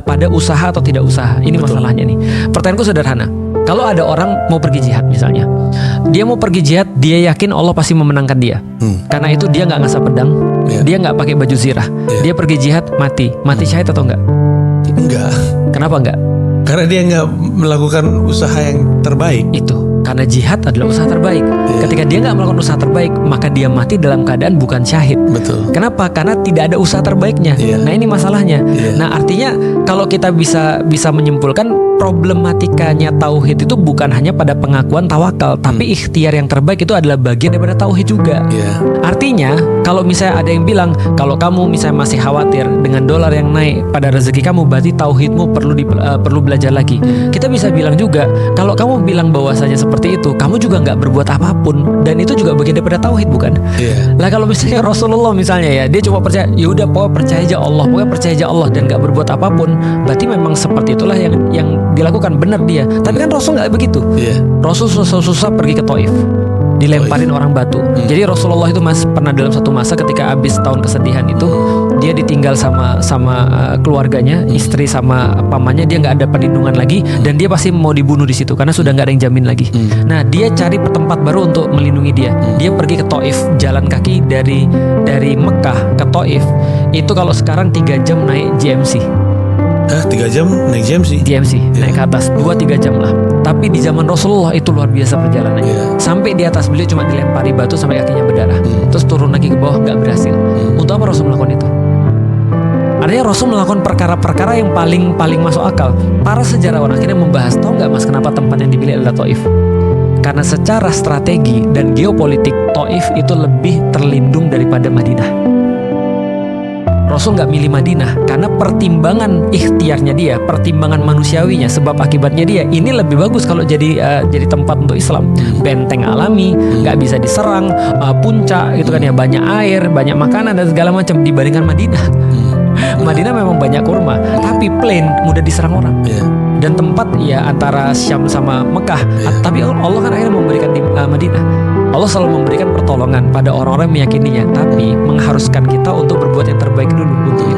pada usaha atau tidak usaha. Ini Betul. masalahnya nih. Pertanyaanku sederhana. Kalau ada orang mau pergi jihad misalnya, dia mau pergi jihad, dia yakin Allah pasti memenangkan dia. Karena itu dia nggak ngasah pedang, Iya. dia nggak pakai baju zirah, Iya. dia pergi jihad mati syahid atau enggak? Enggak. Kenapa enggak? Karena dia nggak melakukan usaha yang terbaik. Itu karena jihad adalah usaha terbaik. Iya. Ketika dia nggak melakukan usaha terbaik, maka dia mati dalam keadaan bukan syahid. Betul. Kenapa? Karena tidak ada usaha terbaiknya. Iya. Nah ini masalahnya. Iya. Nah artinya kalau kita bisa menyimpulkan problematikanya tauhid itu bukan hanya pada pengakuan tawakal, tapi ikhtiar yang terbaik itu adalah bagian daripada tauhid juga. Iya. Artinya kalau misalnya ada yang bilang kalau kamu misalnya masih khawatir dengan dolar yang naik pada rezeki kamu, berarti tauhidmu perlu belajar lagi. Kita bisa bilang juga kalau kamu bilang bahwasanya seperti itu, kamu juga nggak berbuat apapun, dan itu juga bagian daripada tauhid, bukan? Iya. Lah kalau misalnya Rasulullah misalnya ya, dia cuma percaya, ya udah pokoknya percaya aja Allah dan nggak berbuat apapun, berarti memang seperti itulah yang dilakukan, benar dia. Tapi kan Rasul nggak begitu. Iya. Rasul susah-susah pergi ke Taif, dilemparin orang batu. Jadi Rasulullah itu pernah dalam satu masa ketika habis tahun kesedihan itu, dia ditinggal sama keluarganya, istri sama pamannya, dia nggak ada perlindungan lagi, dan dia pasti mau dibunuh di situ karena sudah nggak ada yang jamin lagi. Nah dia cari tempat baru untuk melindungi dia. Dia pergi ke Taif, jalan kaki dari Mekah ke Taif itu kalau sekarang 3 jam naik GMC. 3 jam naik GMC. Naik ke atas 2-3 jam lah. Tapi di zaman Rasulullah itu luar biasa perjalanannya. Iya. Sampai di atas beliau cuma dilempari batu sampai kakinya berdarah. Terus turun lagi ke bawah, nggak berhasil. Untuk apa Rasul melakukan itu? Artinya Rasul melakukan perkara-perkara yang paling masuk akal. Para sejarawan akhirnya membahas, tahu nggak mas kenapa tempat yang dipilih adalah Taif? Karena secara strategi dan geopolitik Taif itu lebih terlindung daripada Madinah. Rasul nggak milih Madinah karena pertimbangan ikhtiarnya dia, pertimbangan manusiawinya, sebab akibatnya dia ini lebih bagus kalau jadi tempat untuk Islam. Benteng alami, nggak bisa diserang, puncak gitu kan ya, banyak air, banyak makanan dan segala macam dibandingkan Madinah. Madinah memang banyak kurma, tapi plain, mudah diserang orang. Iya. Dan tempat ya antara Syam sama Mekah. Tapi Allah kan akhirnya memberikan di Madinah. Allah selalu memberikan pertolongan pada orang-orang yang meyakininya, tapi mengharuskan kita untuk berbuat yang terbaik dulu untuk itu.